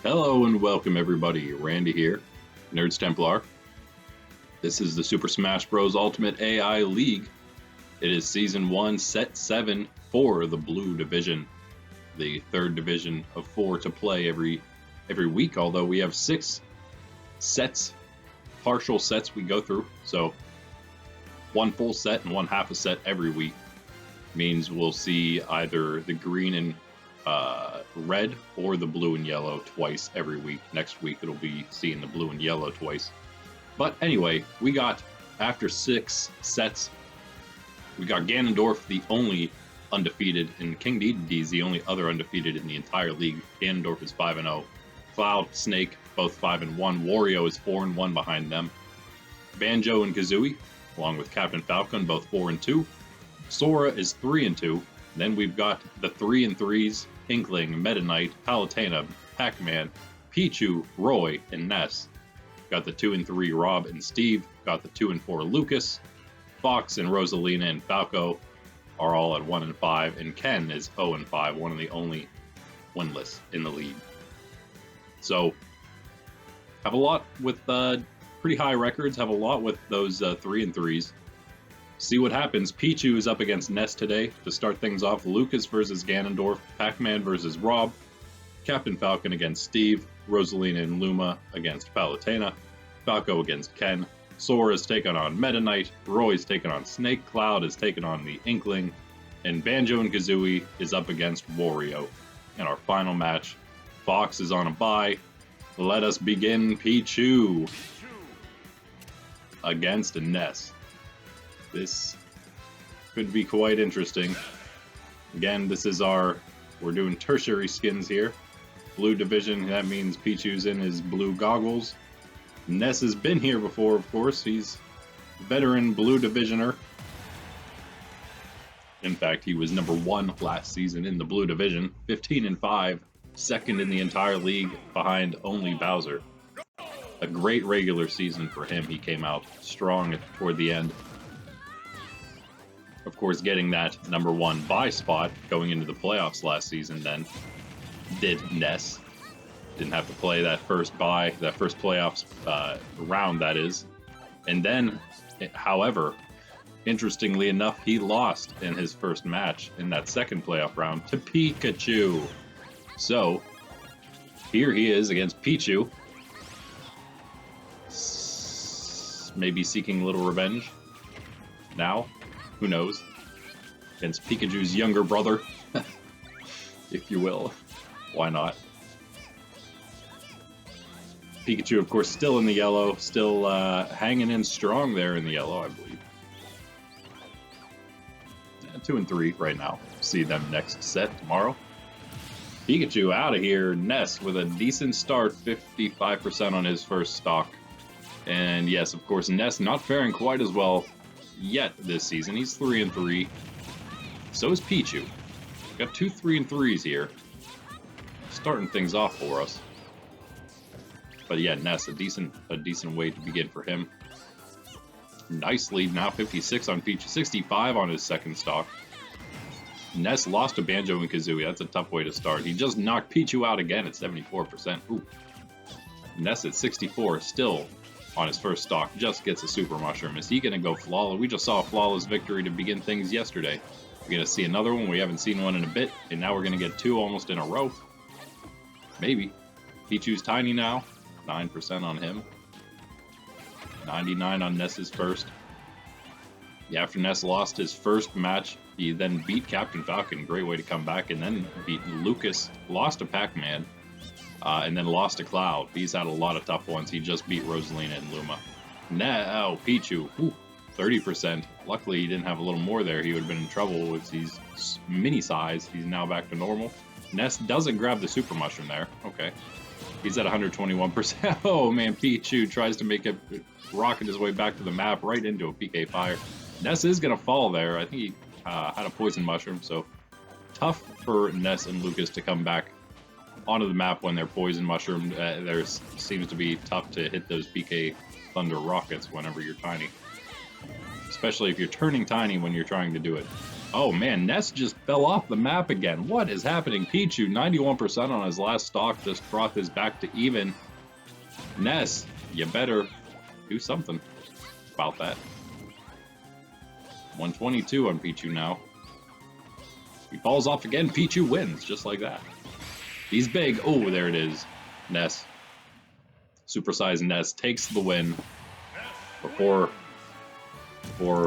Hello and welcome everybody, Randy here, Nerds Templar. This is the Super Smash Bros. Ultimate AI League. It is Season 1, Set 7 for the Blue Division. The third division of 4 to play every week, although we have 6 sets, partial sets we go through. So, one full set and one half a set every week means we'll see either the green and red or the blue and yellow twice every week. Next week it'll be seeing the blue and yellow twice. But anyway, we got, after 6 sets, we got Ganondorf, the only undefeated, and King Dedede is the only other undefeated in the entire league. Ganondorf is 5-0. Cloud, Snake, both 5-1. Wario is 4-1 behind them. Banjo and Kazooie, along with Captain Falcon, both 4-2. Sora is 3-2. Then we've got the 3-3s, Inkling, Meta Knight, Palutena, Pacman, Pichu, Roy, and Ness. Got the 2-3 Rob and Steve. Got the 2-4 Lucas. Fox and Rosalina and Falco are all at 1-5, and Ken is 0-5, one of the only winless in the league. So, have a lot with pretty high records, have a lot with those 3-3s. See what happens. Pichu is up against Ness today to start things off. Lucas versus Ganondorf, Pacman versus Rob, Captain Falcon against Steve, Rosalina and Luma against Palutena, Falco against Ken, Sora is taking on Meta Knight, Roy is taking on Snake, Cloud is taking on the Inkling, and Banjo and Kazooie is up against Wario. In our final match, Fox is on a bye. Let us begin. Pichu against Ness. This could be quite interesting. Again, this is we're doing tertiary skins here. Blue division, that means Pichu's in his blue goggles. Ness has been here before, of course. He's a veteran blue divisioner. In fact, he was number 1 last season in the blue division. 15-5, second in the entire league behind only Bowser. A great regular season for him. He came out strong toward the end. Of course, getting that number 1 bye spot going into the playoffs last season then did Ness. Didn't have to play that first bye, that first playoffs round, that is. And then, however, interestingly enough, he lost in his first match in that second playoff round to Pikachu. So, here he is against Pichu. Maybe seeking a little revenge now. Who knows? Against Pikachu's younger brother, if you will. Why not? Pikachu, of course, still in the yellow, still hanging in strong there in the yellow, I believe. 2-3 right now. See them next set tomorrow. Pikachu out of here. Ness with a decent start, 55% on his first stock. And yes, of course, Ness not faring quite as well yet this season. He's 3-3. So is Pichu. Got 2 3-3s here, starting things off for us. But yeah, Ness, a decent way to begin for him. Nice lead now, 56 on Pichu, 65 on his second stock. Ness lost to Banjo and Kazooie. That's a tough way to start. He just knocked Pichu out again at 74%. Ooh. Ness at 64, still on his first stock, just gets a super mushroom. Is he going to go flawless? We just saw a flawless victory to begin things yesterday. We're going to see another one. We haven't seen one in a bit, and now we're going to get 2 almost in a row. Maybe. Pichu's tiny now, 9% on him. 99 on Ness's first. Yeah, after Ness lost his first match, he then beat Captain Falcon. Great way to come back, and then beat Lucas, lost to Pacman. And then lost to Cloud. He's had a lot of tough ones. He just beat Rosalina and Luma. Now, Pichu, 30%. Luckily, he didn't have a little more there. He would have been in trouble with these mini size. He's now back to normal. Ness doesn't grab the super mushroom there. Okay. He's at 121%. Oh, man, Pichu tries to make a rocket his way back to the map right into a PK fire. Ness is going to fall there. I think he had a poison mushroom, so tough for Ness and Lucas to come back onto the map when they're poison mushroom. There seems to be tough to hit those PK thunder rockets whenever you're tiny. Especially if you're turning tiny when you're trying to do it. Oh man, Ness just fell off the map again. What is happening? Pichu, 91% on his last stock, just brought this back to even. Ness, you better do something about that. 122 on Pichu now. He falls off again. Pichu wins, just like that. He's big. Oh, there it is. Ness. Supersized Ness takes the win before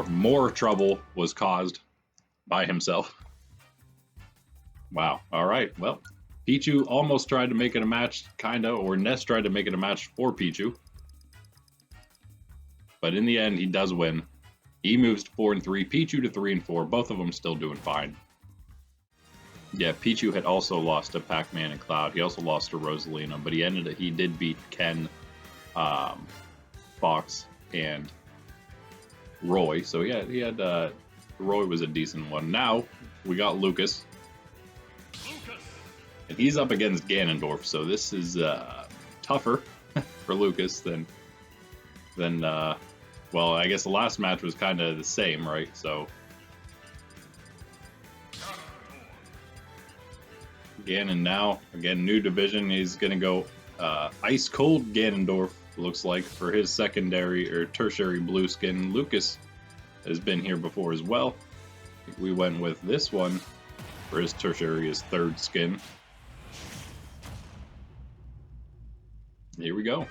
more trouble was caused by himself. Wow. All right. Well, Pichu almost tried to make it a match, kinda, or Ness tried to make it a match for Pichu. But in the end, he does win. He moves to 4-3. Pichu to 3-4. Both of them still doing fine. Yeah, Pichu had also lost to Pacman and Cloud. He also lost to Rosalina, but he did beat Ken, Fox, and Roy. So yeah, he had Roy was a decent one. Now we got Lucas, and he's up against Ganondorf. So this is tougher for Lucas than well, I guess the last match was kind of the same, right? So Ganon now, again, new division. He's going to go ice cold Ganondorf, looks like, for his secondary or tertiary blue skin. Lucas has been here before as well. I think we went with this one for his tertiary, his third skin. Here we go.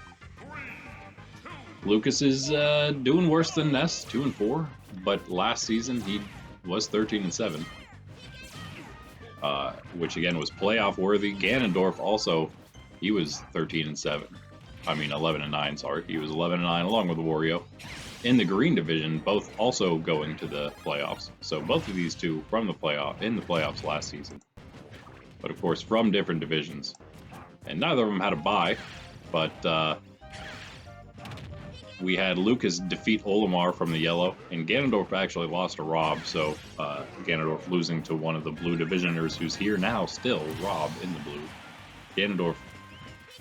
Lucas is doing worse than Ness, 2-4, but last season he was 13-7. Which again was playoff worthy. Ganondorf also, he was 13-7. I mean 11-9. Sorry, he was 11-9 along with Wario in the green division, both also going to the playoffs. So both of these two from the playoffs last season, but of course from different divisions, and neither of them had a bye. But we had Lucas defeat Olimar from the yellow, and Ganondorf actually lost to Rob, so Ganondorf losing to one of the blue divisioners who's here now still, Rob in the blue. Ganondorf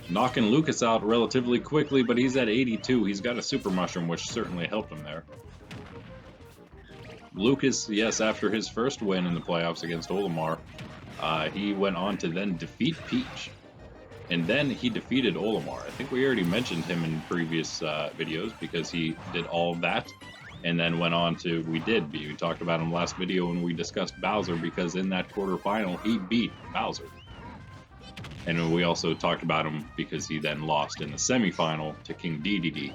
knocking Lucas out relatively quickly, but he's at 82. He's got a super mushroom, which certainly helped him there. Lucas, yes, after his first win in the playoffs against Olimar, he went on to then defeat Peach. And then he defeated Olimar. I think we already mentioned him in previous videos because he did all of that. And then went on to, we talked about him last video when we discussed Bowser, because in that quarterfinal, he beat Bowser. And we also talked about him because he then lost in the semifinal to King DDD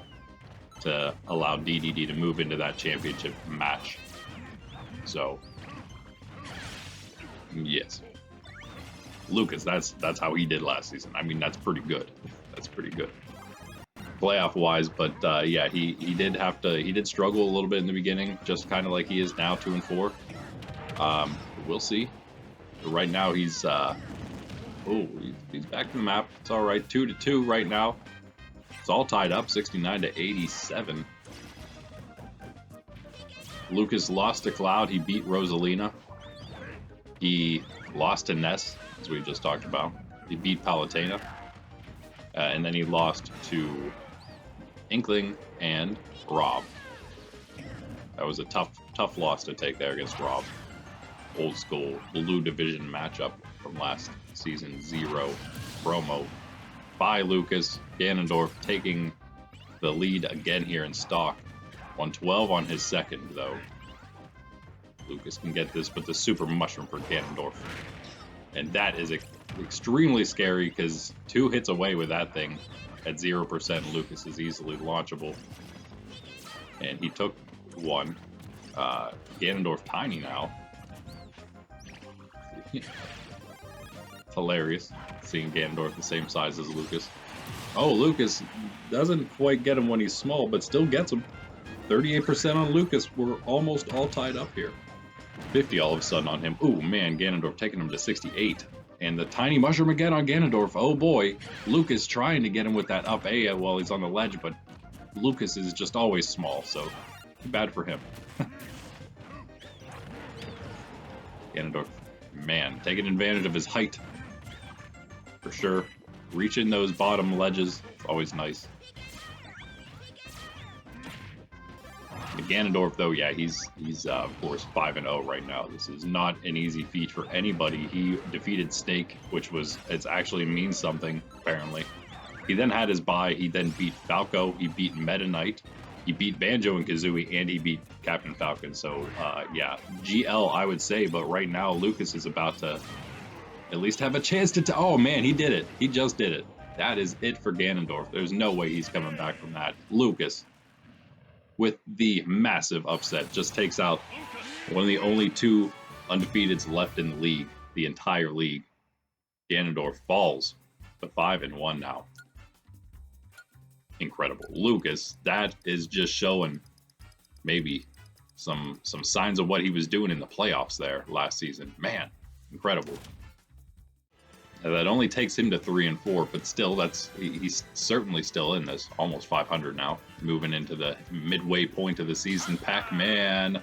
to allow DDD to move into that championship match. So, yes. Lucas, that's how he did last season. I mean, that's pretty good. That's pretty good. Playoff wise, but yeah, he did struggle a little bit in the beginning, just kind of like he is now, 2-4. We'll see. But right now he's he's back to the map. It's all right, 2-2 right now. It's all tied up, 69-87. Lucas lost to Cloud. He beat Rosalina. He lost to Ness, as we just talked about. He beat Palutena. And then he lost to Inkling and Rob. That was a tough loss to take there against Rob. Old school blue division matchup from last season 0 promo by Lucas. Ganondorf taking the lead again here in stock. 112 on his second, though. Lucas can get this, but the super mushroom for Ganondorf. And that is extremely scary, because 2 hits away with that thing at 0%. Lucas is easily launchable. And he took one. Ganondorf tiny now. It's hilarious seeing Ganondorf the same size as Lucas. Oh, Lucas doesn't quite get him when he's small, but still gets him. 38% on Lucas. We're almost all tied up here. 50 all of a sudden on him. Ooh, man, Ganondorf taking him to 68. And the tiny mushroom again on Ganondorf. Oh boy, Lucas trying to get him with that up A while he's on the ledge, but Lucas is just always small, so too bad for him. Ganondorf, man, taking advantage of his height. For sure. Reaching those bottom ledges, it's always nice. Ganondorf, though, yeah, he's of course 5-0 right now. This is not an easy feat for anybody. He defeated Snake, which it's actually means something apparently. He then had his bye. He then beat Falco. He beat Meta Knight. He beat Banjo and Kazooie, and he beat Captain Falcon. So yeah, GL I would say, but right now Lucas is about to at least have a chance to. Oh man, he did it. He just did it. That is it for Ganondorf. There's no way he's coming back from that. Lucas, with the massive upset, just takes out one of the only 2 undefeateds left in the league, the entire league. Ganondorf falls to 5-1 now. Incredible. Lucas, that is just showing maybe some signs of what he was doing in the playoffs there last season. Man, incredible. That only takes him to 3-4, but still, he's certainly still in this. Almost 500 now, moving into the midway point of the season. Pacman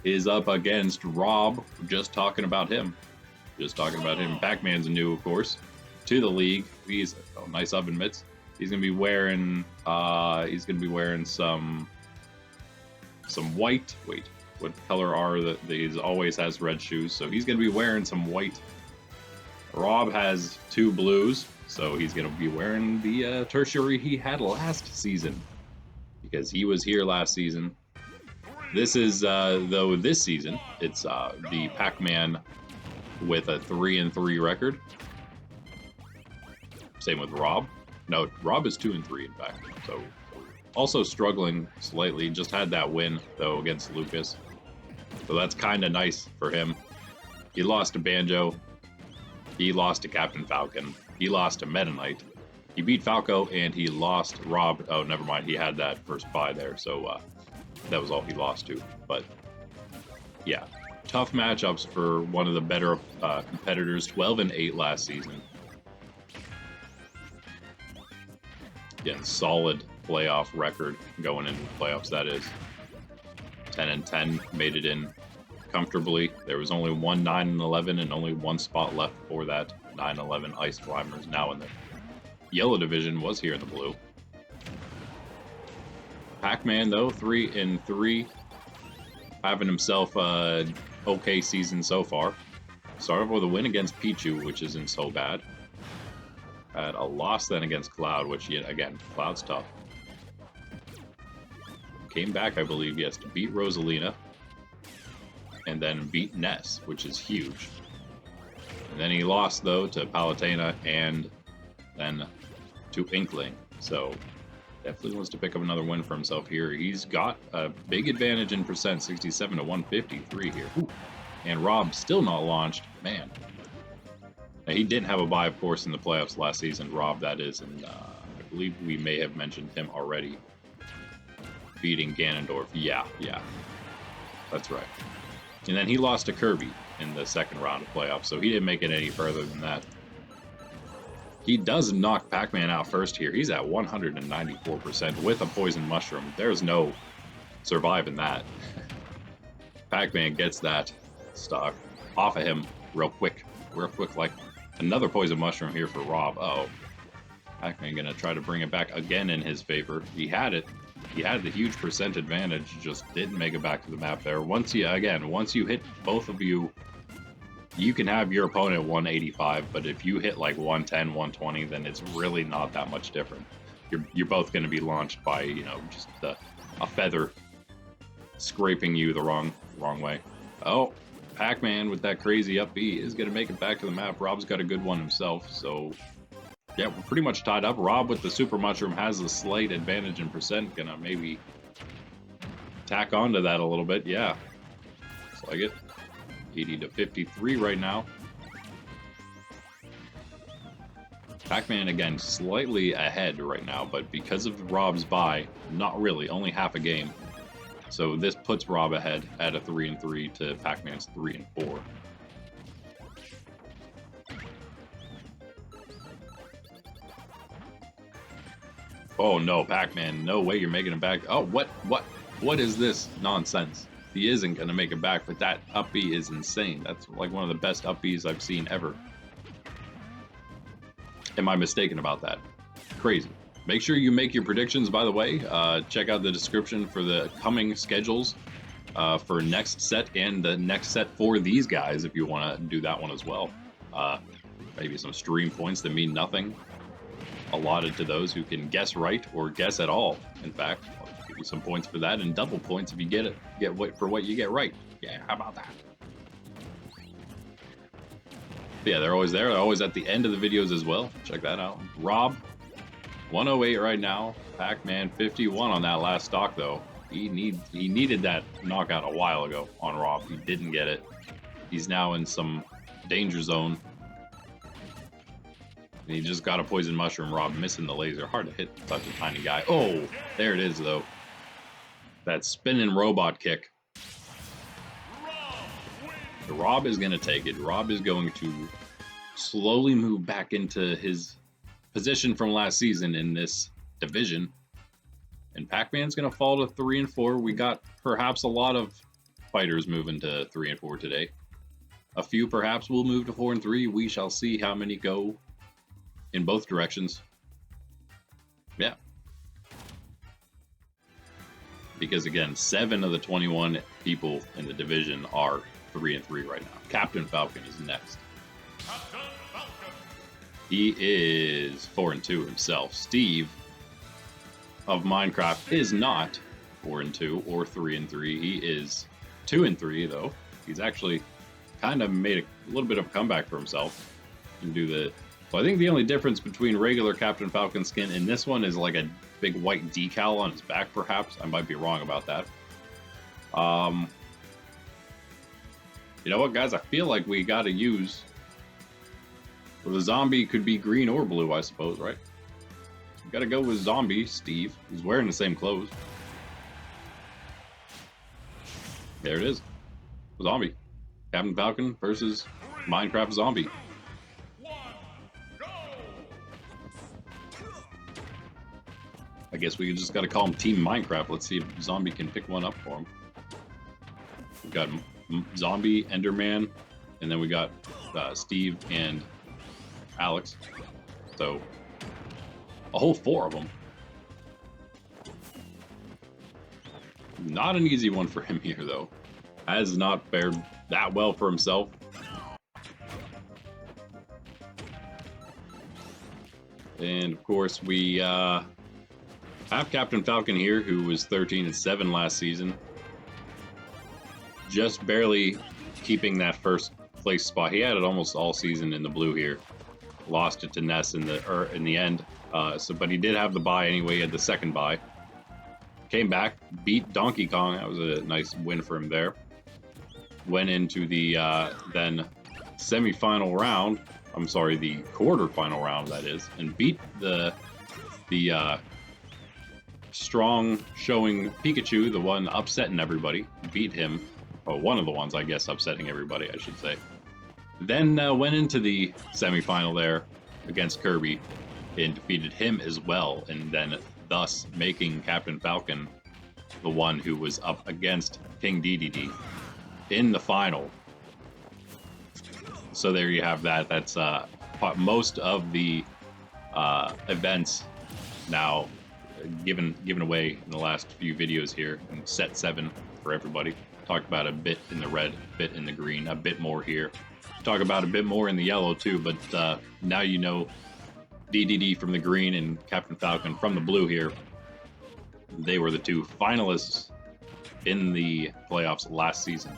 is up against Rob. Just talking about him. Pacman's new, of course, to the league. He's nice oven mitts. He's gonna be wearing some white. Wait, what color are the? He always has red shoes, so he's gonna be wearing some white. Rob has 2 blues, so he's going to be wearing the tertiary he had last season, because he was here last season. This is, though, this season, it's the Pacman with a 3-3 record. Same with Rob. No, Rob is 2-3, in fact, so also struggling slightly. Just had that win, though, against Lucas, so that's kind of nice for him. He lost to Banjo. He lost to Captain Falcon. He lost to Meta Knight. He beat Falco, and he lost Rob. Oh, never mind. He had that first bye there, so that was all he lost to. But, yeah. Tough matchups for one of the better competitors. 12-8 last season. Again, solid playoff record going into the playoffs, that is. 10-10, made it in comfortably. There was only one 9-11 and only 1 spot left for that 9-11 Ice Climbers. Now in the yellow division, was here in the blue. Pacman, though, 3-3, having himself a okay season so far. Started with a win against Pichu, which isn't so bad. Had a loss then against Cloud, which, yet again, Cloud's tough. Came back, I believe, yes, to beat Rosalina. And then beat Ness, which is huge. And then he lost, though, to Palutena and then to Inkling. So definitely wants to pick up another win for himself here. He's got a big advantage in percent, 67 to 153 here. Ooh. And Rob still not launched. Man. Now, he didn't have a bye, of course, in the playoffs last season. Rob, that is. And I believe we may have mentioned him already. Beating Ganondorf. Yeah. That's right. And then he lost to Kirby in the second round of playoffs, so he didn't make it any further than that. He does knock Pacman out first here. He's at 194% with a poison mushroom. There's no surviving that. Pacman gets that stock off of him real quick, like another poison mushroom here for Rob. Uh-oh. Pacman gonna try to bring it back again in his favor. He had it. He had the huge percent advantage, just didn't make it back to the map there. Once you hit both of you, you can have your opponent 185, but if you hit like 110, 120, then it's really not that much different. You're both going to be launched by, just a feather scraping you the wrong way. Oh, Pacman with that crazy up B is going to make it back to the map. Rob's got a good one himself, so yeah, we're pretty much tied up. Rob with the Super Mushroom has a slight advantage in percent. Gonna maybe tack onto that a little bit. Yeah, looks like it. 80 to 53 right now. Pacman, again, slightly ahead right now, but because of Rob's bye, not really, only half a game. So this puts Rob ahead at a 3-3 to Pacman's 3-4. Oh no, Pacman, no way you're making it back. Oh, what is this nonsense? He isn't going to make it back, but that up B is insane. That's like one of the best up Bs I've seen ever. Am I mistaken about that? Crazy. Make sure you make your predictions, by the way. Check out the description for the coming schedules for next set and the next set for these guys if you want to do that one as well. Maybe some stream points that mean nothing allotted to those who can guess right or guess at all. In fact, I'll give you some points for that and double points if you get what you get right. Yeah, how about that? Yeah, they're always there. They're always at the end of the videos as well. Check that out. Rob, 108 right now. Pacman, 51 on that last stock, though. He needed that knockout a while ago on Rob. He didn't get it. He's now in some danger zone. And he just got a poison mushroom. Rob missing the laser. Hard to hit such a tiny guy. Oh, there it is, though. That spinning robot kick. Rob is going to take it. Rob is going to slowly move back into his position from last season in this division. And Pacman's going to fall to 3 and 4. We got perhaps a lot of fighters moving to 3 and 4 today. A few perhaps will move to 4 and 3. We shall see how many go in both directions. Yeah. Because again, 7 of the 21 people in the division are 3 and 3 right now. Captain Falcon is next. He is 4 and 2 himself. Steve of Minecraft is not 4 and 2 or 3 and 3. He is 2 and 3 though. He's actually kind of made a little bit of a comeback for himself. And do the. So I think the only difference between regular Captain Falcon skin and this one is like a big white decal on his back. Perhaps I might be wrong about that. You know what, guys? I feel like we got to use. Well, the zombie could be green or blue, I suppose, right? We got to go with zombie Steve. He's wearing the same clothes. There it is. Zombie. Captain Falcon versus Minecraft Zombie. I guess we just got to call him Team Minecraft. Let's see if Zombie can pick one up for him. We've got Zombie, Enderman, and then we got Steve and Alex. So, a whole 4 of them. Not an easy one for him here, though. Has not fared that well for himself. And, of course, we have Captain Falcon here, who was 13 and 7 last season. Just barely keeping that first place spot. He had it almost all season in the blue here. Lost it to Ness in the end. But he did have the bye anyway. He had the second bye. Came back, beat Donkey Kong. That was a nice win for him there. Went into the then semi-final round. I'm sorry, the quarter-final round, that is, and beat the strong showing Pikachu, the one upsetting everybody. Beat him. Well, one of the ones, I guess, upsetting everybody, I should say. Then went into the semi-final there against Kirby and defeated him as well, and then thus making Captain Falcon the one who was up against King DDD in the final. So there you have that. That's most of the events now given away in the last few videos here in set 7 for everybody. Talked about a bit in the red, a bit in the green, a bit more here. Talk about a bit more in the yellow too, but now you know DDD from the green and Captain Falcon from the blue here. They were the 2 finalists in the playoffs last season.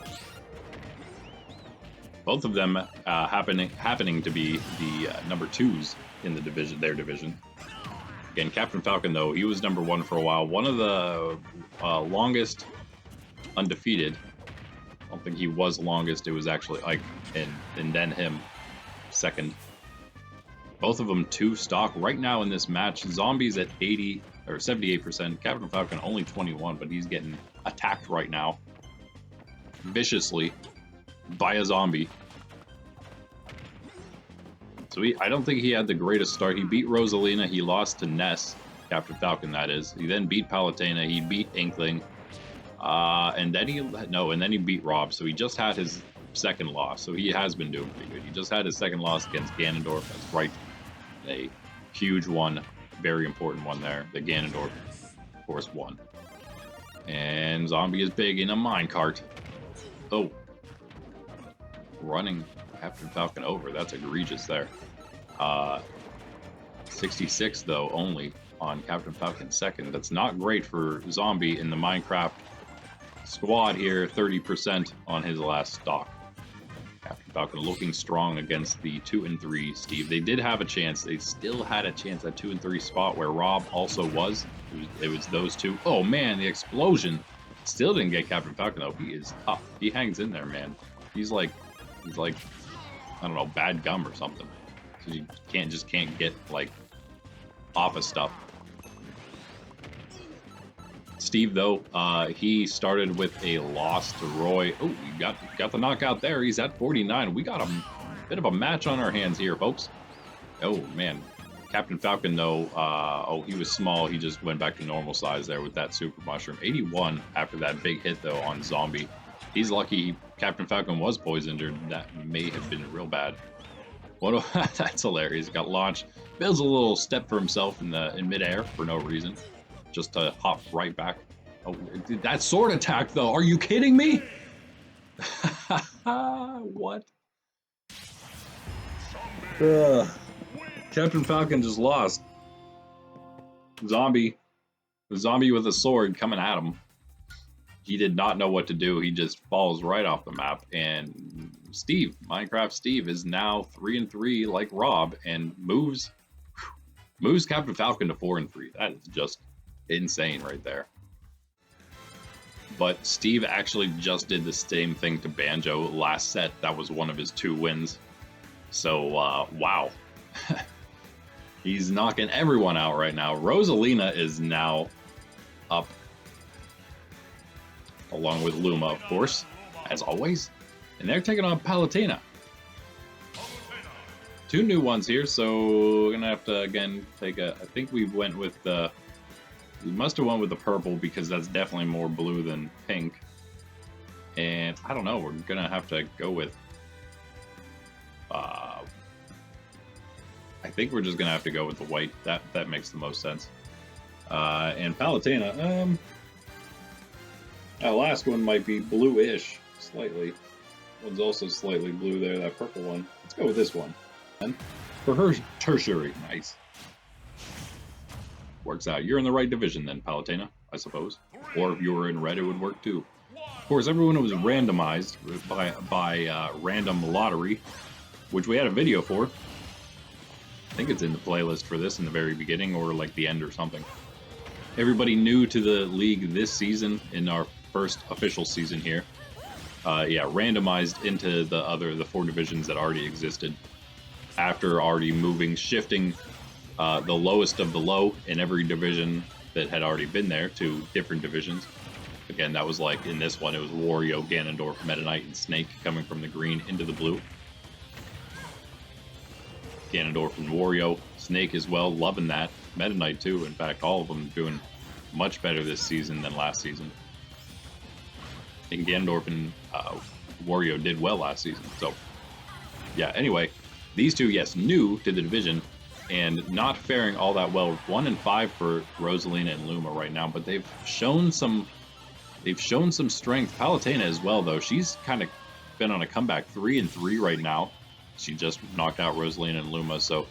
Both of them happening to be the number 2s in the division, their division. Again, Captain Falcon, though, he was number 1 for a while. One of the longest undefeated. I don't think he was longest. It was actually Ike and then him second. Both of them 2 stock right now in this match. Zombies at 80 or 78%. Captain Falcon only 21, but he's getting attacked right now viciously by a zombie. So I don't think he had the greatest start. He beat Rosalina. He lost to Ness, Captain Falcon, that is. He then beat Palutena. He beat Inkling. And then he beat Rob. So he just had his second loss. So he has been doing pretty good. He just had his second loss against Ganondorf. That's right. A huge one very important one there. The Ganondorf, of course, won. And Zombie is big in a minecart. Oh. Running Captain Falcon over. That's egregious there. 66, though, only on Captain Falcon second. That's not great for Zombie in the Minecraft squad here. 30% on his last stock. Captain Falcon looking strong against the 2 and 3 Steve. They did have a chance. They still had a chance at 2 and 3 spot where Rob also was. It was those two. Oh man, the explosion still didn't get Captain Falcon though. He is tough. He hangs in there, man. He's like I don't know, bad gum or something. Because you can't get like off of stuff. Steve, though, he started with a loss to Roy. Oh, he got the knockout there. He's at 49. We got a bit of a match on our hands here, folks. Oh, man. Captain Falcon, though, oh, he was small. He just went back to normal size there with that Super Mushroom. 81 after that big hit, though, on Zombie. He's lucky Captain Falcon was poisoned, or that may have been real bad. What? That's hilarious. Got launched. Builds a little step for himself in midair for no reason. Just to hop right back. Oh, that sword attack, though. Are you kidding me? What? Captain Falcon just lost. The zombie with a sword coming at him. He did not know what to do. He just falls right off the map. And Steve, Minecraft Steve, is now 3 and 3 like Rob, and moves Captain Falcon to 4 and 3. That is just insane right there. But Steve actually just did the same thing to Banjo last set. That was one of his 2 wins. So, wow. He's knocking everyone out right now. Rosalina is now up. Along with Luma, of course, as always. And they're taking on Palutena. 2 new ones here, so we're going to have to, again, take a... I think we went with the... We must have went with the purple because that's definitely more blue than pink. And I don't know, we're going to have to go with... I think we're just going to have to go with the white. That makes the most sense. And Palutena, that last one might be blue-ish, slightly. One's also slightly blue there, that purple one. Let's go with this one. And for her tertiary, nice. Works out. You're in the right division then, Palutena, I suppose. Or if you were in red, it would work too. Of course, everyone was randomized by random lottery, which we had a video for. I think it's in the playlist for this in the very beginning, or like the end or something. Everybody new to the league this season, in our first official season here, yeah, randomized into the 4 divisions that already existed after already shifting the lowest of the low in every division that had already been there to different divisions. Again, that was like in this one, it was Wario, Ganondorf, Meta Knight, and Snake coming from the green into the blue. Ganondorf and Wario, Snake as well, loving that. Meta Knight too, in fact, all of them doing much better this season than last season. I think Ganondorf and Wario did well last season, so yeah, anyway, these 2, yes, new to the division and not faring all that well. 1 and 5 for Rosalina and Luma right now, but they've shown some strength. Palutena as well, though. She's kind of been on a comeback, 3 and 3 right now. She just knocked out Rosalina and Luma, so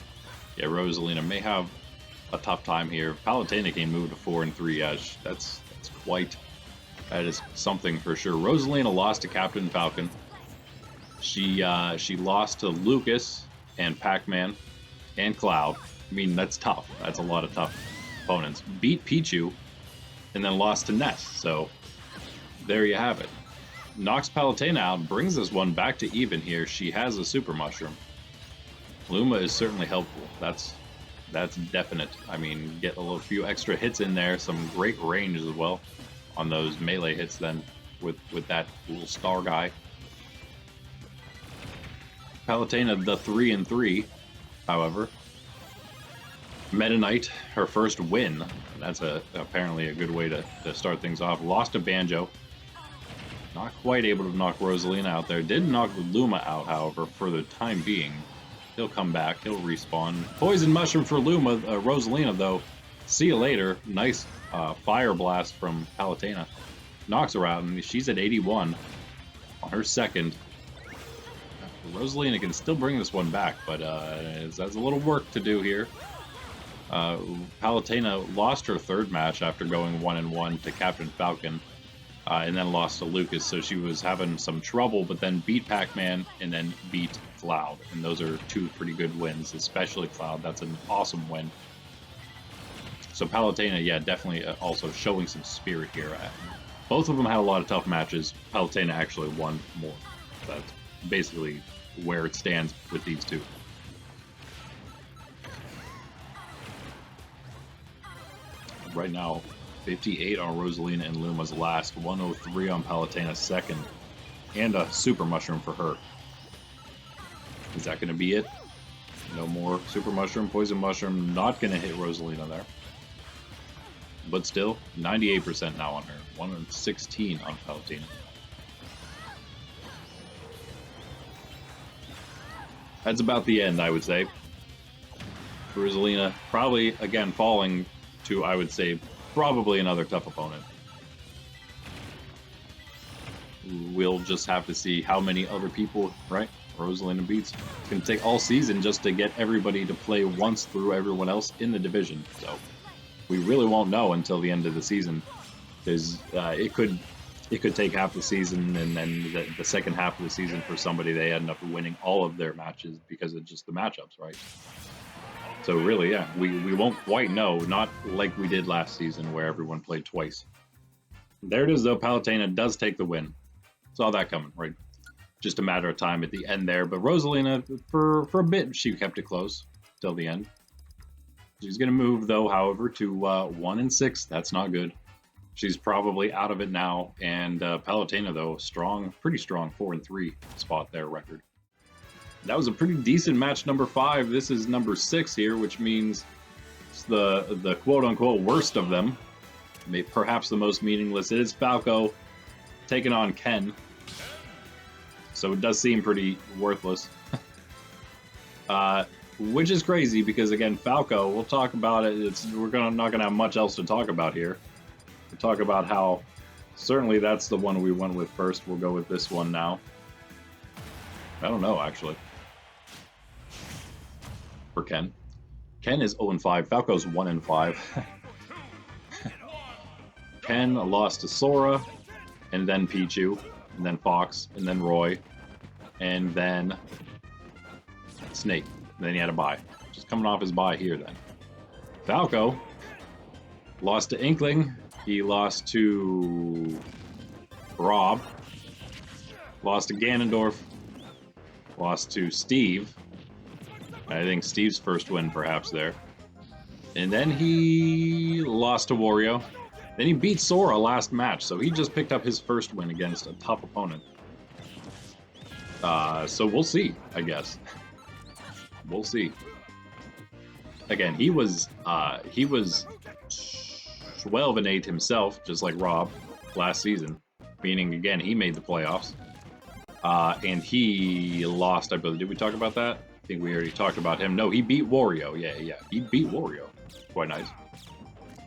yeah, Rosalina may have a tough time here. Palutena can move to 4 and 3. Yeah, that is something for sure. Rosalina lost to Captain Falcon. She lost to Lucas and Pacman and Cloud. I mean, that's tough. That's a lot of tough opponents. Beat Pichu and then lost to Ness. So there you have it. Knocks Palutena out, brings this one back to even here. She has a Super Mushroom. Luma is certainly helpful. That's definite. I mean, get a few extra hits in there, some great range as well on those melee hits then with that little star guy. Palutena, the 3 and 3, however. Meta Knight, her first win. That's apparently a good way to start things off. Lost to Banjo. Not quite able to knock Rosalina out there. Did knock Luma out, however, for the time being. He'll come back. He'll respawn. Poison Mushroom for Luma. Rosalina, though. See you later. Nice Fire Blast from Palutena. Knocks her out, and she's at 81 on her second. Rosalina can still bring this one back, but has a little work to do here. Palutena lost her third match after going 1-1 to Captain Falcon, and then lost to Lucas, so she was having some trouble, but then beat Pacman and then beat Cloud, and those are two pretty good wins, especially Cloud. That's an awesome win. So Palutena, yeah, definitely also showing some spirit here. Both of them had a lot of tough matches. Palutena actually won more. That's basically where it stands with these two. Right now, 58 on Rosalina and Luma's last, 103 on Palutena's second, and a Super Mushroom for her. Is that going to be it? No more Super Mushroom, Poison Mushroom, not going to hit Rosalina there. But still, 98% now on her, 116 on Palutena. That's about the end, I would say. Rosalina probably, again, falling to, I would say, probably another tough opponent. We'll just have to see how many other people, right, Rosalina beats. It's going to take all season just to get everybody to play once through everyone else in the division. So we really won't know until the end of the season. Because it could take half the season, and then the second half of the season for somebody, they end up winning all of their matches because of just the matchups, right? So really, yeah, we won't quite know, not like we did last season where everyone played twice. There it is, though. Palutena does take the win. Saw that coming, right? Just a matter of time at the end there. But Rosalina, for a bit, she kept it close till the end. She's going to move, though, however, to 1-6. That's not good. She's probably out of it now. And Palutena, though, strong, pretty strong 4-3 spot there record. That was a pretty decent match, number 5. This is number 6 here, which means it's the quote-unquote worst of them. Perhaps the most meaningless. It is Falco taking on Ken. So it does seem pretty worthless. Which is crazy because, again, Falco, we'll talk about it. We're not going to have much else to talk about here. We'll talk about how certainly that's the one we went with first. We'll go with this one now. I don't know, actually. For Ken. Ken is 0-5. Falco's 1-5. Ken lost to Sora, and then Pichu, and then Fox, and then Roy, and then Snake. And then he had a bye. Just coming off his bye here then. Falco lost to Inkling. He lost to Rob. Lost to Ganondorf. Lost to Steve. I think Steve's first win perhaps there. And then he lost to Wario. Then he beat Sora last match, so he just picked up his first win against a tough opponent. So we'll see, I guess. We'll see. Again, he was 12-8 himself, just like Rob last season. Meaning, again, he made the playoffs. And he lost, I believe. Did we talk about that? I think we already talked about him. No, he beat Wario. Yeah. He beat Wario. Quite nice.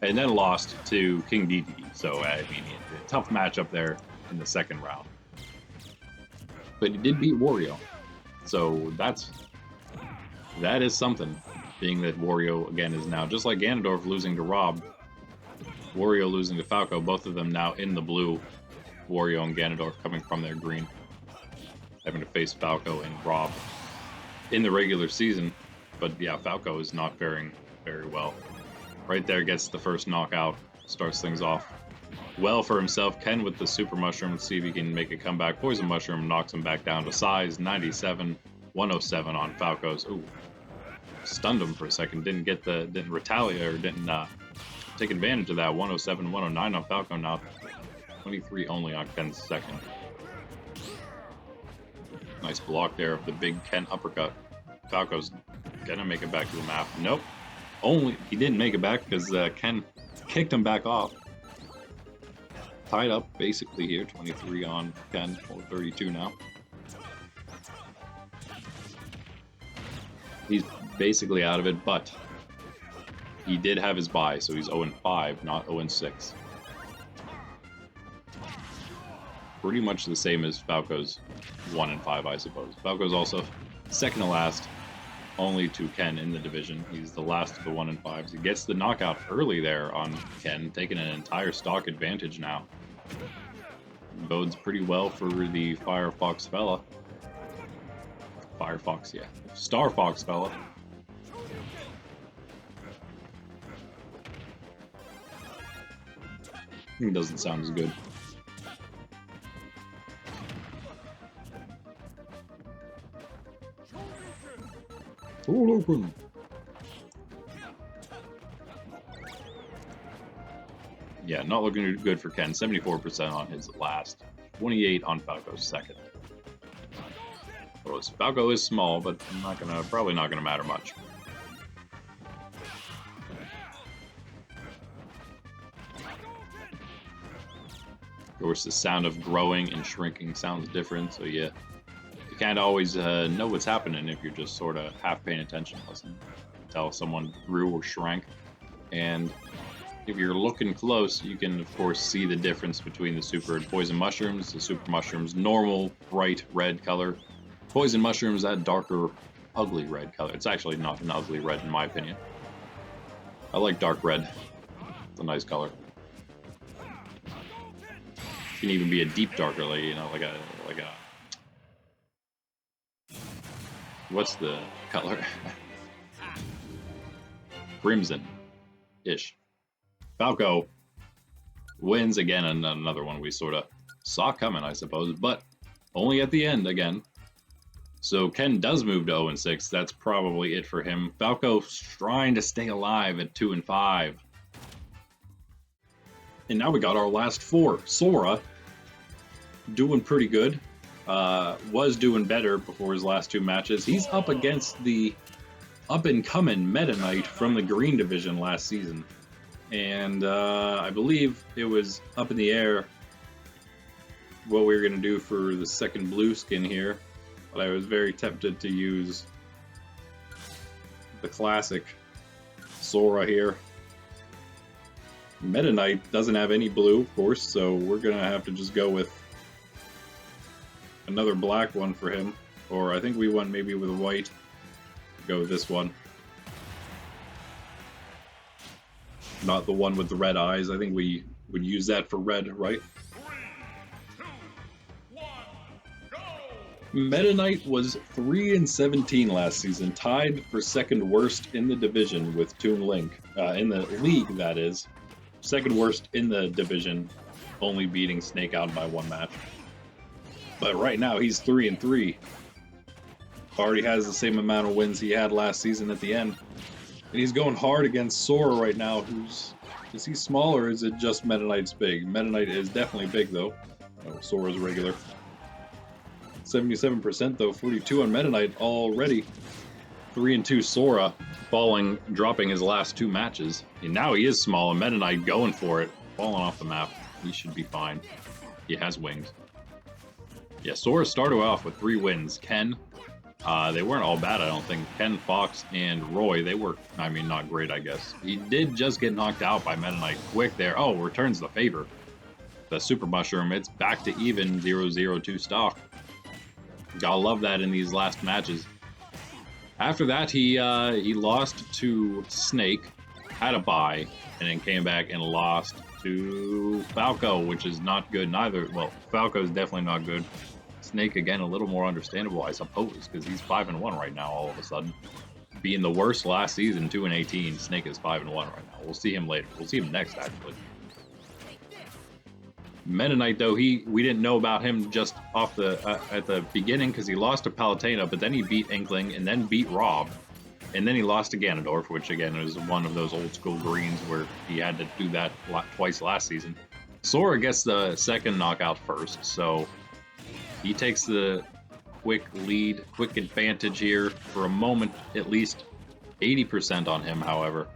And then lost to King DD. So, I mean, a tough matchup there in the second round. But he did beat Wario. So, that is something. Being that Wario, again, is now, just like Ganondorf losing to Rob, Wario losing to Falco, both of them now in the blue. Wario and Ganondorf coming from their green. Having to face Falco and Rob in the regular season. But yeah, Falco is not faring very well. Right there gets the first knockout, starts things off well for himself. Ken with the Super Mushroom, let's see if he can make a comeback. Poison Mushroom knocks him back down to size, 97, 107 on Falco's. Ooh, stunned him for a second, didn't retaliate, or didn't take advantage of that. 107, 109 on Falco now, 23 only on Ken's second. Nice block there of the big Ken uppercut. Falco's gonna make it back to the map. Nope. He didn't make it back because Ken kicked him back off. Tied up basically here. 23 on Ken, or 32 now. He's basically out of it, but he did have his bye, so he's 0-5, not 0-6. Pretty much the same as Falco's 1-5, I suppose. Falco's also second to last, only to Ken in the division. He's the last of the 1-5s. He gets the knockout early there on Ken, taking an entire stock advantage now. Bodes pretty well for the Firefox fella. Firefox, yeah. Star Fox fella. It doesn't sound as good. All open. Yeah, not looking good for Ken. 74% on his last, 28 on Falco's second. Well, Falco is small, but probably not gonna matter much. Of course, the sound of growing and shrinking sounds different, so yeah, you can't always know what's happening if you're just sort of half paying attention. Listen, tell someone grew or shrank, and if you're looking close, you can of course see the difference between the super and poison mushrooms. The super mushrooms, normal bright red color. Poison mushrooms, that darker, ugly red color. It's actually not an ugly red in my opinion. I like dark red. It's a nice color. It can even be a deep darker, like, you know, like a what's the color? Crimson-ish. Falco wins again, and another one we sort of saw coming, I suppose, but only at the end again. So Ken does move to 0-6. That's probably it for him. Falco trying to stay alive at 2-5. And now we got our last four. Sora doing pretty good. Was doing better before his last two matches. He's up against the up-and-coming Meta Knight from the Green Division last season. And I believe it was up in the air what we were going to do for the second blue skin here. But I was very tempted to use the classic Sora here. Meta Knight doesn't have any blue, of course, so we're going to have to just go with another black one for him. Or I think we went maybe with a white. Go with this one. Not the one with the red eyes. I think we would use that for red, right? 3, 2, 1, go! Meta Knight was 3-17 last season, tied for second worst in the division with Toon Link. In the league, that is. Second worst in the division, only beating Snake out by one match. But right now, he's 3-3. Already has the same amount of wins he had last season at the end. And he's going hard against Sora right now, is he small or is it just Meta Knight's big? Meta Knight is definitely big though. Oh, Sora's regular. 77% though, 42 on Meta Knight already. 3-2 Sora, dropping his last two matches. And now he is small and Meta Knight going for it, falling off the map. He should be fine. He has wings. Yeah, Sora started off with 3 wins. Ken, they weren't all bad, I don't think. Ken, Fox, and Roy, they were, I mean, not great, I guess. He did just get knocked out by Meta Knight quick there. Oh, returns the favor. The Super Mushroom, it's back to even 0-0-2 stock. Gotta love that in these last matches. After that, he lost to Snake, had a bye, and then came back and lost to Falco, which is not good neither. Well, Falco is definitely not good. Snake, again, a little more understandable, I suppose, because he's 5-1 right now all of a sudden. Being the worst last season, 2-18, Snake is 5-1 right now. We'll see him later. We'll see him next, actually. Meta Knight, though, we didn't know about him just off at the beginning because he lost to Palutena, but then he beat Inkling and then beat Rob. And then he lost to Ganon, which, again, is one of those old-school greens where he had to do that twice last season. Sora gets the second knockout first, so he takes the quick lead, quick advantage here for a moment, at least 80% on him, however.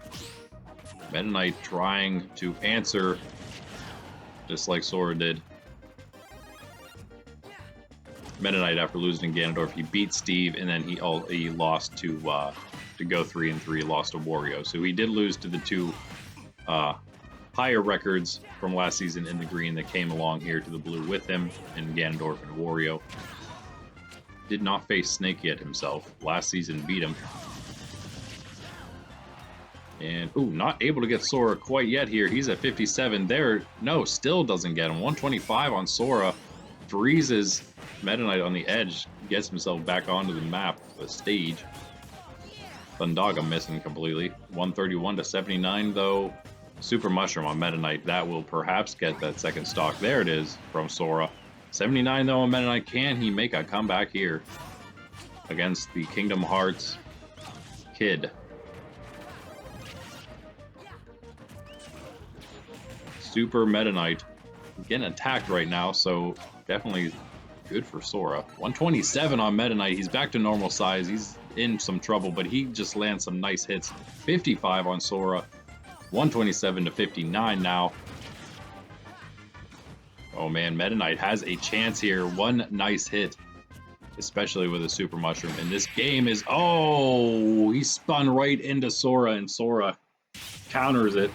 Meta Knight trying to answer just like Sora did. Meta Knight after losing to Ganondorf. He beat Steve, and then he lost to go 3-3, lost to Wario. So he did lose to the two higher records from last season in the green that came along here to the blue with him, in Ganondorf and Wario. Did not face Snake yet himself. Last season beat him. And, ooh, not able to get Sora quite yet here. He's at 57 there. No, still doesn't get him. 125 on Sora. Freezes Meta Knight on the edge. Gets himself back onto the map, the stage. Thundaga missing completely. 131 to 79, though. Super Mushroom on Meta Knight. That will perhaps get that second stock. There it is from Sora. 79, though, on Meta Knight. Can he make a comeback here against the Kingdom Hearts kid? Super Meta Knight getting attacked right now, so definitely good for Sora. 127 on Meta Knight. He's back to normal size. He's in some trouble, but he just lands some nice hits. 55 on Sora. 127 to 59 now. Oh man, Meta Knight has a chance here. One nice hit, especially with a Super Mushroom. And this game is, oh, he spun right into Sora, and Sora counters it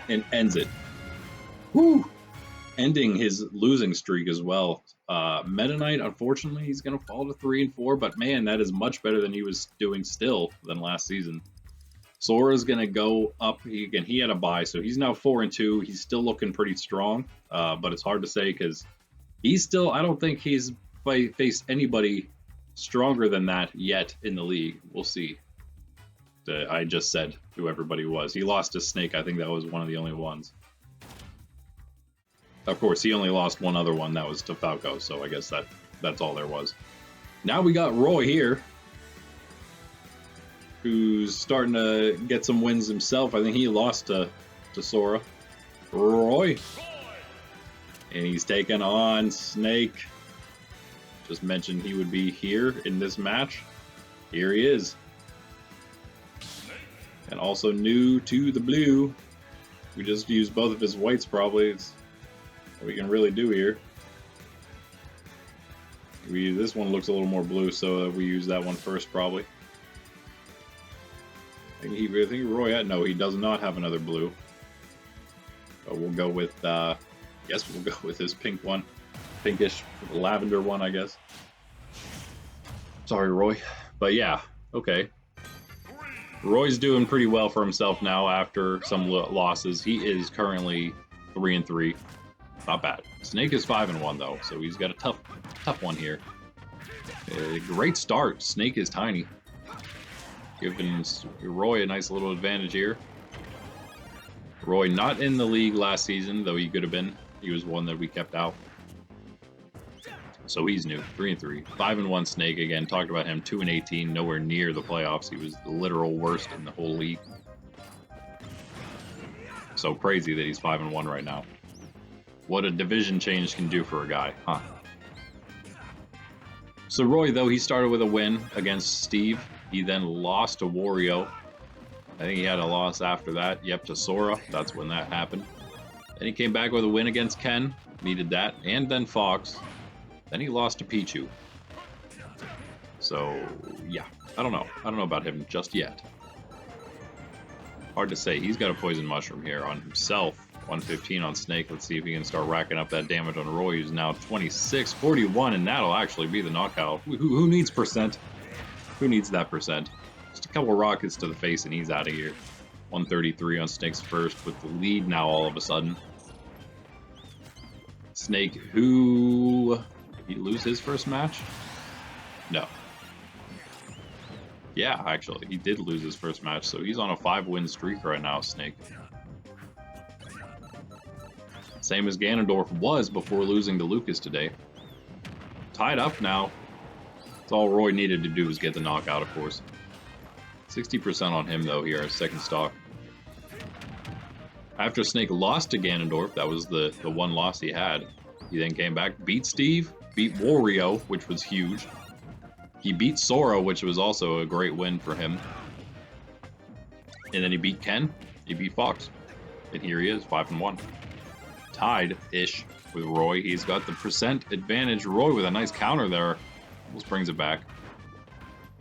and ends it. Woo! Ending his losing streak as well. Meta Knight, unfortunately, he's going to fall to 3-4, but man, that is much better than he was doing still than last season. Sora's going to go up. He had a bye, so he's now 4-2. He's still looking pretty strong, but it's hard to say because he's still, I don't think he's faced anybody stronger than that yet in the league. We'll see. I just said who everybody was. He lost to Snake. I think that was one of the only ones. Of course, he only lost one other one. That was to Falco, so I guess that's all there was. Now we got Roy here, who's starting to get some wins himself. I think he lost to Sora. Roy. And he's taking on Snake. Just mentioned he would be here in this match. Here he is. And also new to the blue. We just used both of his whites probably. It's what we can really do here. This one looks a little more blue, so we use that one first probably. I think Roy had, no, he does not have another blue. So we'll go with, guess we'll go with his pink one. Pinkish lavender one, I guess. Sorry, Roy. But yeah, okay. Roy's doing pretty well for himself now after some losses. He is currently 3-3. Not bad. Snake is 5-1 though, so he's got a tough one here. Great start. Snake is tiny. Giving Roy a nice little advantage here. Roy not in the league last season, though he could have been. He was one that we kept out. So he's new, 3-3. 5-1 Snake again. Talked about him, 2-18, nowhere near the playoffs. He was the literal worst in the whole league. So crazy that he's 5-1 right now. What a division change can do for a guy, huh? So Roy, though, he started with a win against Steve. He then lost to Wario. I think he had a loss after that. Yep, to Sora. That's when that happened. Then he came back with a win against Ken. Needed that. And then Fox. Then he lost to Pichu. So, yeah. I don't know. I don't know about him just yet. Hard to say. He's got a Poison Mushroom here on himself. 115 on Snake. Let's see if he can start racking up that damage on Roy, who's now 26, 41, and that'll actually be the knockout. Who needs percent? Who needs that percent? Just a couple rockets to the face and he's out of here. 133 on Snake's first with the lead now all of a sudden. Snake, who... Did he lose his first match? No. Yeah, actually, he did lose his first match, so he's on a 5-win streak right now, Snake. Same as Ganondorf was before losing to Lucas today. Tied up now. That's all Roy needed to do was get the knockout, of course. 60% on him, though, here, second stock. After Snake lost to Ganondorf, that was the one loss he had. He then came back, beat Steve, beat Wario, which was huge. He beat Sora, which was also a great win for him. And then he beat Ken, he beat Fox. And here he is, 5-1. Tied-ish with Roy. He's got the percent advantage. Roy with a nice counter there. Almost brings it back.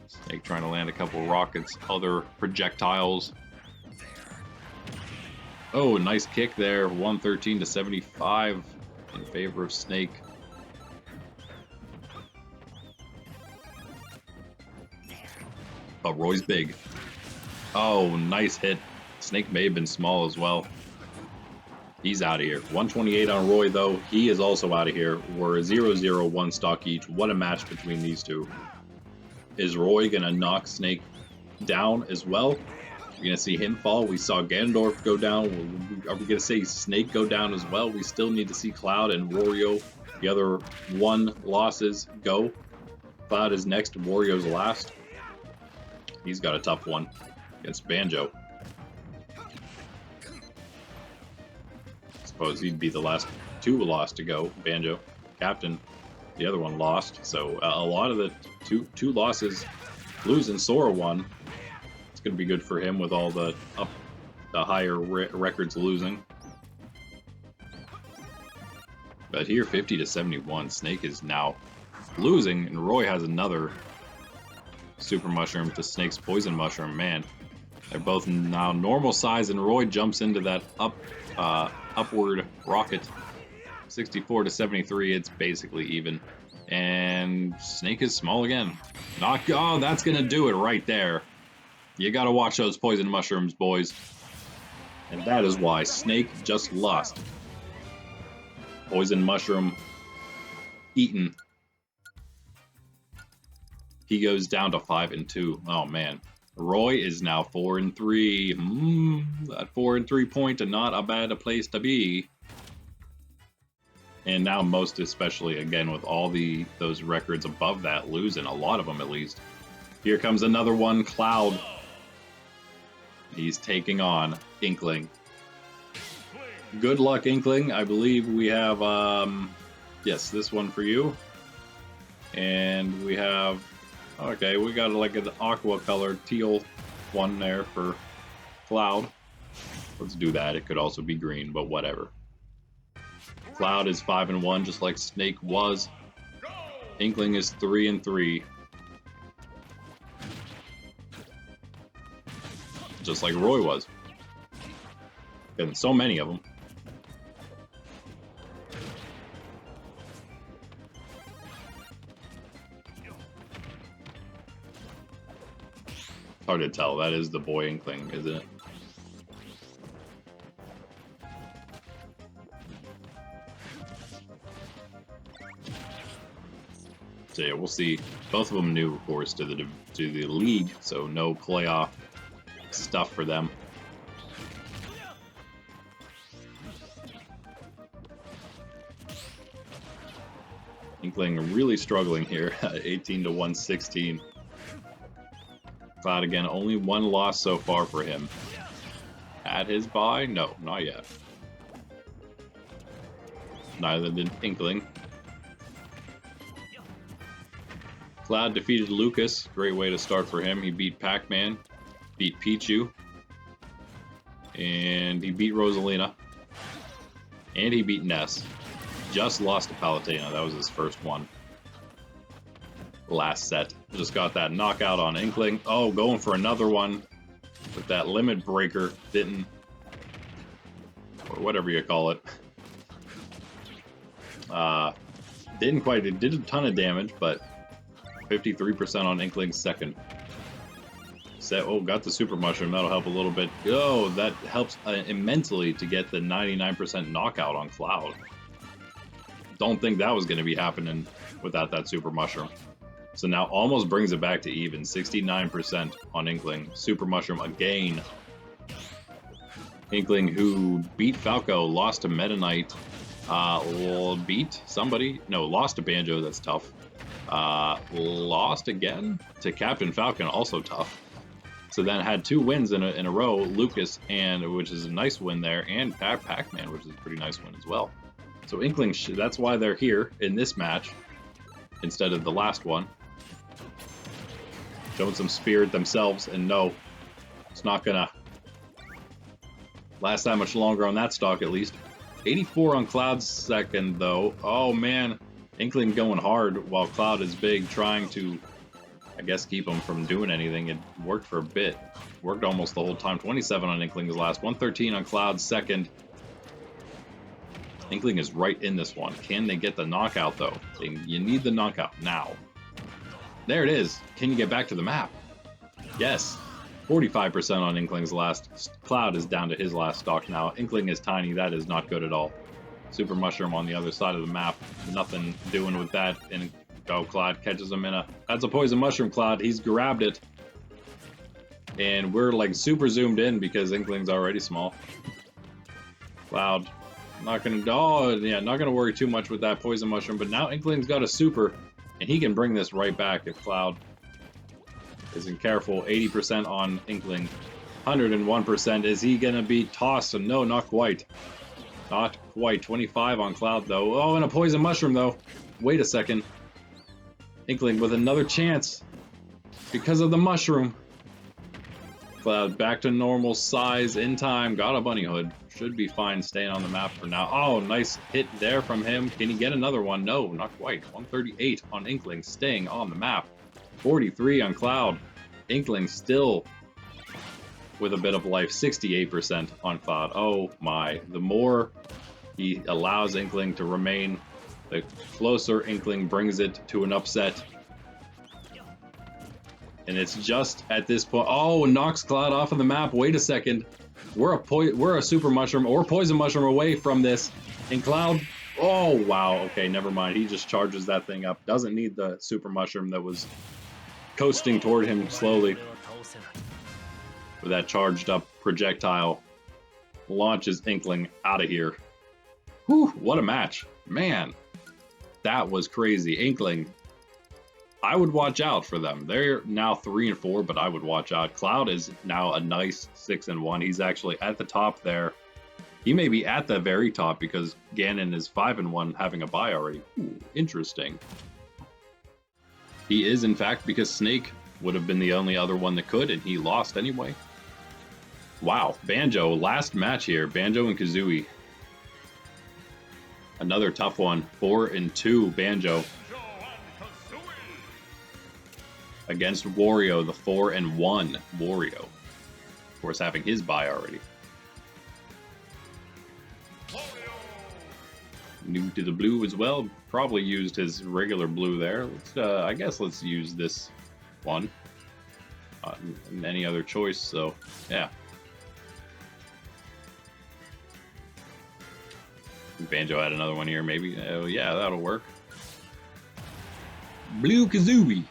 Snake trying to land a couple rockets, other projectiles. Oh, nice kick there. 113 to 75 in favor of Snake. But Roy's big. Oh, nice hit. Snake may have been small as well. He's out of here. 128 on Roy, though. He is also out of here. We're 0-0-1 stock each. What a match between these two. Is Roy going to knock Snake down as well? You're going to see him fall. We saw Ganondorf go down. Are we going to see Snake go down as well? We still need to see Cloud and Wario, the other one losses, go. Cloud is next. Wario's last. He's got a tough one against Banjo. Suppose he'd be the last two lost to go. Banjo, Captain, the other one lost. So a lot of the two losses, losing. Sora won. It's going to be good for him with all the higher records losing. But here, 50 to 71, Snake is now losing, and Roy has another super mushroom to Snake's poison mushroom. Man, they're both now normal size, and Roy jumps into that upward rocket. 64 to 73, it's basically even. And Snake is small again. Oh, that's gonna do it right there. You gotta watch those poison mushrooms, boys. And that is why Snake just lost. Poison mushroom eaten. He goes down to 5 and 2. Oh man. Roy is now 4 and 3. That 4 and 3 point and not a bad place to be. And now most especially again with all those records above that losing, a lot of them at least. Here comes another one, Cloud. He's taking on Inkling. Good luck, Inkling. I believe we have yes, this one for you. And we have, okay, we got like an aqua colored teal one there for Cloud. Let's do that. It could also be green, but whatever. Cloud is 5 and 1, just like Snake was. Inkling is 3 and 3. Just like Roy was. And so many of them. Hard to tell. That is the boy Inkling, isn't it? So yeah, we'll see. Both of them new, of course, to the league, so no playoff stuff for them. Inkling really struggling here at 18 to 116. Cloud again, only one loss so far for him. Had his bye? No, not yet. Neither did Inkling. Cloud defeated Lucas. Great way to start for him. He beat Pacman, beat Pichu, and he beat Rosalina, and he beat Ness. Just lost to Palutena. That was his first one. Last set. Just got that knockout on Inkling. Oh, going for another one with that limit breaker. Didn't, or whatever you call it. Didn't quite. It did a ton of damage, but 53% on Inkling's second. Oh, got the super mushroom. That'll help a little bit. Oh, that helps immensely to get the 99% knockout on Cloud. Don't think that was going to be happening without that super mushroom. So now almost brings it back to even. 69% on Inkling. Super mushroom again. Inkling, who beat Falco, lost to Meta Knight, beat somebody. No, lost to Banjo. That's tough. Lost again to Captain Falcon, also tough. So then had 2 wins in a row, Lucas, which is a nice win there, and Pacman, which is a pretty nice win as well. So Inkling, that's why they're here in this match instead of the last one. Showing some spirit themselves, and no, it's not gonna last that much longer on that stock at least. 84 on Cloud's second, though. Oh, man. Inkling going hard while Cloud is big, trying to, I guess, keep him from doing anything. It worked for a bit. Worked almost the whole time. 27 on Inkling's last. 113 on Cloud's second. Inkling is right in this one. Can they get the knockout, though? You need the knockout now. There it is. Can you get back to the map? Yes. 45% on Inkling's last. Cloud is down to his last stock now. Inkling is tiny. That is not good at all. Super Mushroom on the other side of the map. Nothing doing with that. And Cloud catches him in a... That's a Poison Mushroom, Cloud. He's grabbed it. And we're like super zoomed in because Inkling's already small. Cloud. Not gonna... Oh, yeah, not gonna worry too much with that Poison Mushroom. But now Inkling's got a super. And he can bring this right back if Cloud isn't careful. 80% on Inkling. 101%. Is he gonna be tossed? No, not quite. Not quite. 25 on Cloud, though. Oh, and a Poison Mushroom, though. Wait a second. Inkling with another chance. Because of the mushroom. Cloud back to normal size in time. Got a bunny hood. Should be fine staying on the map for now. Oh, nice hit there from him. Can he get another one? No, not quite. 138 on Inkling, staying on the map. 43 on Cloud. Inkling still with a bit of life. 68% on Cloud. Oh my. The more he allows Inkling to remain, the closer Inkling brings it to an upset. And it's just at this point. Oh, knocks Cloud off of the map. Wait a second. We're a Super Mushroom or Poison Mushroom away from this. And Cloud. Oh, wow. Okay, never mind. He just charges that thing up. Doesn't need the Super Mushroom that was coasting toward him slowly. With that charged up projectile. Launches Inkling out of here. Whew, what a match. Man, that was crazy. Inkling. I would watch out for them. They're now 3-4, but I would watch out. Cloud is now a nice 6-1. He's actually at the top there. He may be at the very top because Ganon is 5-1, having a bye already. Ooh, interesting. He is, in fact, because Snake would have been the only other one that could, and he lost anyway. Wow, Banjo, last match here. Banjo and Kazooie. Another tough one. 4-2, Banjo. Against Wario, the 4-1 Wario. Of course, having his bye already. New to the blue as well. Probably used his regular blue there. I guess let's use this one. Any other choice, so yeah. Banjo had another one here, maybe. Oh, yeah, that'll work. Blue Kazooie.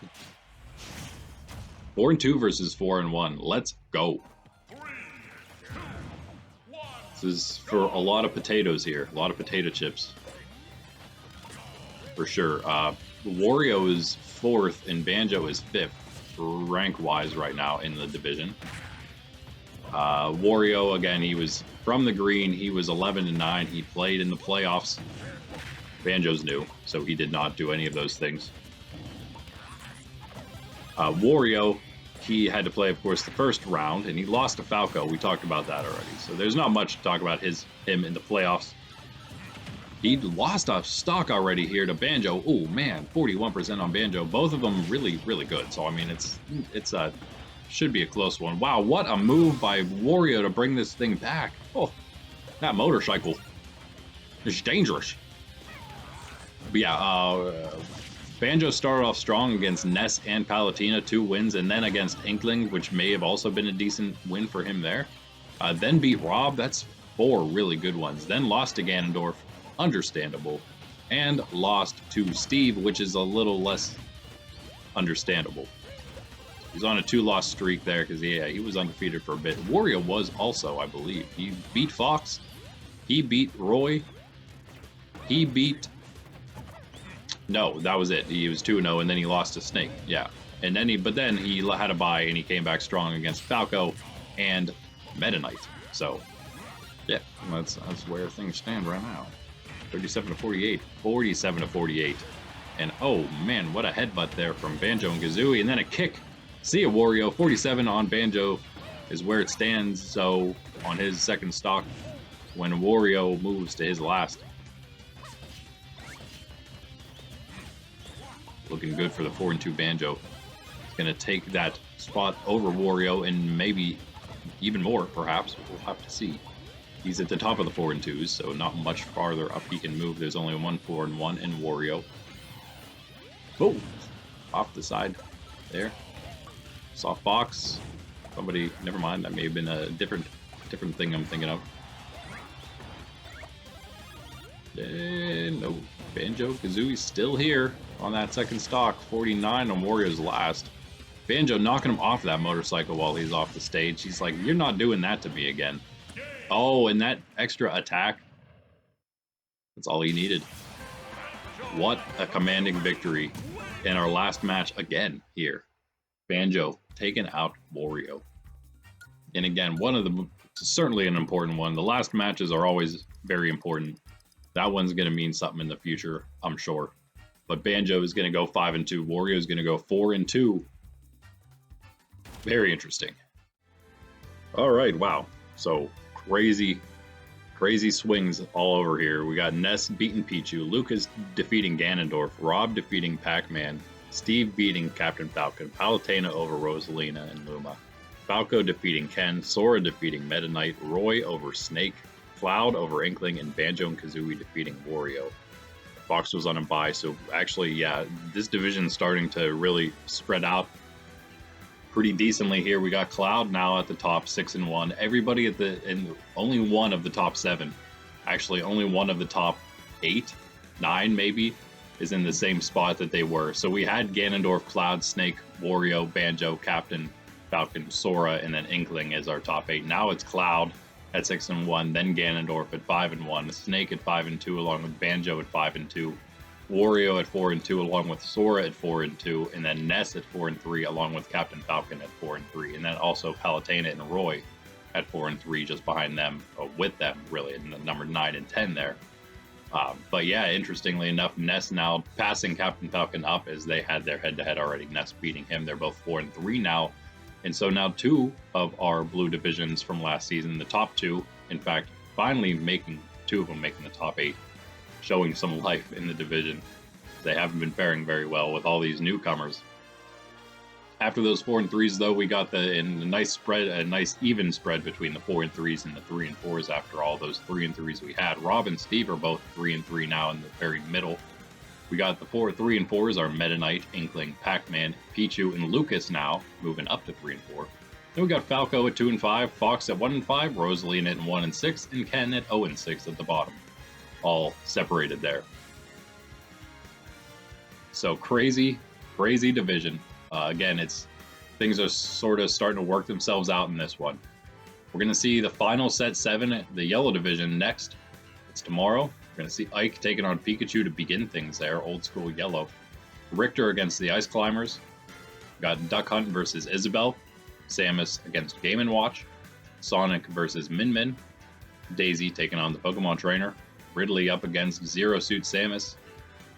4-2 versus 4-1. Let's go. 3, 2, 1. This is for a lot of potatoes here. A lot of potato chips. For sure. Wario is 4th and Banjo is 5th rank-wise right now in the division. Wario, again, he was from the green. He was 11-9. He played in the playoffs. Banjo's new, so he did not do any of those things. Wario, he had to play, of course, the first round, and he lost to Falco. We talked about that already, so there's not much to talk about him in the playoffs. He lost a stock already here to Banjo. Oh man, 41% on Banjo. Both of them really, really good. So I mean, it's should be a close one. Wow, what a move by Wario to bring this thing back. Oh, that motorcycle is dangerous. But yeah, Banjo started off strong against Ness and Palutena, 2 wins, and then against Inkling, which may have also been a decent win for him there. Then beat Rob, that's 4 really good ones. Then lost to Ganondorf, understandable, and lost to Steve, which is a little less understandable. He's on a 2-loss streak there because, yeah, he was undefeated for a bit. Wario was also, I believe. He beat Fox, he beat Roy, he beat... No, that was it. He was 2-0, and then he lost to Snake. Yeah, and then but then he had a bye, and he came back strong against Falco and Meta Knight. So, yeah, that's where things stand right now. 37-48, 47-48, and oh man, what a headbutt there from Banjo and Kazooie, and then a kick. See ya, Wario. 47 on Banjo is where it stands. So on his second stock, when Wario moves to his last. Looking good for the 4-2 Banjo. He's going to take that spot over Wario and maybe even more, perhaps. We'll have to see. He's at the top of the 4-2s, so not much farther up he can move. There's only one 4-1 in Wario. Oh, off the side there. Soft box. Somebody, never mind. That may have been a different thing I'm thinking of. And no, Banjo-Kazooie's still here on that second stock. 49 on Wario's last. Banjo knocking him off that motorcycle while he's off the stage. He's like, you're not doing that to me again. Oh, and that extra attack. That's all he needed. What a commanding victory in our last match again here. Banjo taking out Wario. And again, one of the, certainly an important one. The last matches are always very important. That one's going to mean something in the future, I'm sure. But Banjo is going to go 5-2. Wario is going to go 4-2. Very interesting. All right, wow. So crazy swings all over here. We got Ness beating Pichu, Lucas defeating Ganondorf, Rob defeating Pacman, Steve beating Captain Falcon, Palutena over Rosalina and Luma, Falco defeating Ken, Sora defeating Meta Knight, Roy over Snake, Cloud over Inkling, and Banjo and Kazooie defeating Wario. Fox was on a bye, so actually, yeah, this division's starting to really spread out pretty decently here. We got Cloud now at the top, 6-1. Everybody at only one of the top 7, actually only one of the top 8, 9 maybe, is in the same spot that they were. So we had Ganondorf, Cloud, Snake, Wario, Banjo, Captain, Falcon, Sora, and then Inkling as our top 8. Now it's Cloud at 6-1, then Ganondorf at 5-1, Snake at 5-2, along with Banjo at 5-2. Wario at 4-2, along with Sora at 4-2, and then Ness at 4-3, along with Captain Falcon at 4-3, and then also Palutena and Roy at 4-3, just behind them, or with them, really, in the number 9 and 10 there. But yeah, interestingly enough, Ness now passing Captain Falcon up as they had their head-to-head already. Ness beating him. They're both 4-3 now, and so now 2 of our blue divisions from last season, the top 2, in fact, finally making 2 of them making the top 8. Showing some life in the division. They haven't been faring very well with all these newcomers. After those 4-3s, though, we got a nice spread, a nice even spread between the 4-3s and the 3-4s. After all those 3-3s we had, Rob and Steve are both 3-3 now in the very middle. We got the 3-4s are Meta Knight, Inkling, Pacman, Pichu, and Lucas now moving up to 3-4. Then we got Falco at 2-5, Fox at 1-5, Rosalina at 1-6, and Ken at 0-6 at the bottom. All separated there. So crazy division. Again, things are sort of starting to work themselves out in this one. We're going to see the final set 7, the yellow division, next. It's tomorrow. We're going to see Ike taking on Pikachu to begin things there, old school yellow. Richter against the Ice Climbers. We got Duck Hunt versus Isabelle. Samus against Game & Watch. Sonic versus Min Min. Daisy taking on the Pokemon Trainer. Ridley up against Zero Suit Samus.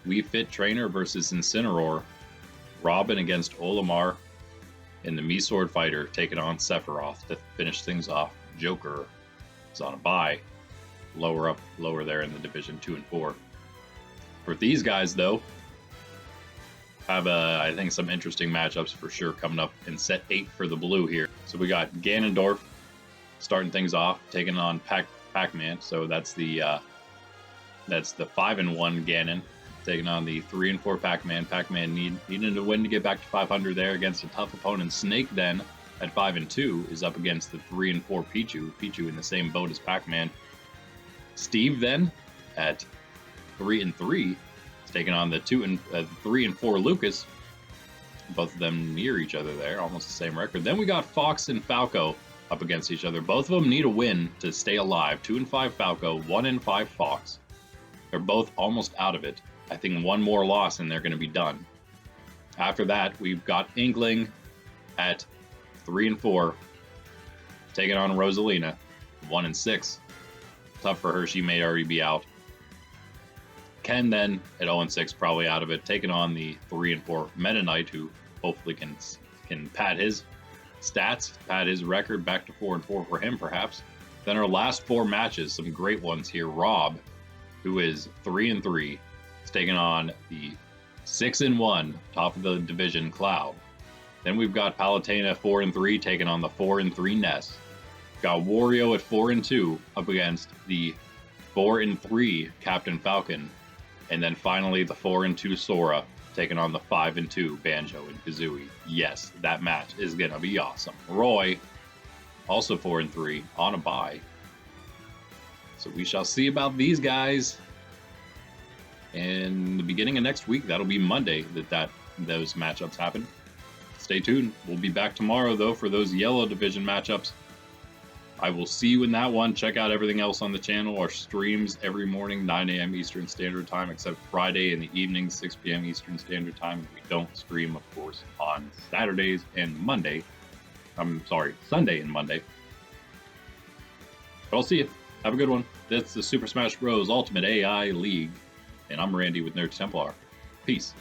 Wii Fit Trainer versus Incineroar. Robin against Olimar. And the Mii Sword Fighter taking on Sephiroth to finish things off. Joker is on a bye. Lower there in the division 2 and 4. For these guys, though, have I think some interesting matchups for sure coming up in set 8 for the blue here. So we got Ganondorf starting things off, taking on Pacman. So that's the 5-1 Ganon taking on the 3-4 Pacman. Pacman needing to win to get back to 500 there against a tough opponent. Snake then at 5-2 is up against the 3-4 Pichu. Pichu in the same boat as Pacman. Steve then at 3-3 is taking on the 3-4 Lucas. Both of them near each other there, almost the same record. Then we got Fox and Falco up against each other. Both of them need a win to stay alive. 2-5 Falco, 1-5 Fox. They're both almost out of it. I think one more loss and they're going to be done. After that, we've got Inkling at 3-4, taking on Rosalina, 1-6. Tough for her, she may already be out. Ken then at 0-6, probably out of it, taking on the 3-4 Meta Knight, who hopefully can pad his stats, pad his record back to 4-4 for him, perhaps. Then our last 4 matches, some great ones here. Rob, who is 3-3, is taking on the 6-1 top of the division Cloud. Then we've got Palutena 4-3 taking on the 4-3 Ness. Got Wario at 4-2 up against the 4-3 Captain Falcon. And then finally the 4-2 Sora taking on the 5-2 Banjo and Kazooie. Yes, that match is gonna be awesome. Roy, also 4-3 on a bye. So we shall see about these guys. In the beginning of next week, that'll be Monday that those matchups happen. Stay tuned. We'll be back tomorrow though for those yellow division matchups. I will see you in that one. Check out everything else on the channel. Our streams every morning, 9 a.m. Eastern Standard Time, except Friday in the evening, 6 p.m. Eastern Standard Time. We don't stream, of course, on Saturdays and Monday. Sunday and Monday. But I'll see you. Have a good one. That's the Super Smash Bros. Ultimate AI League. And I'm Randy with Nerds Templar. Peace.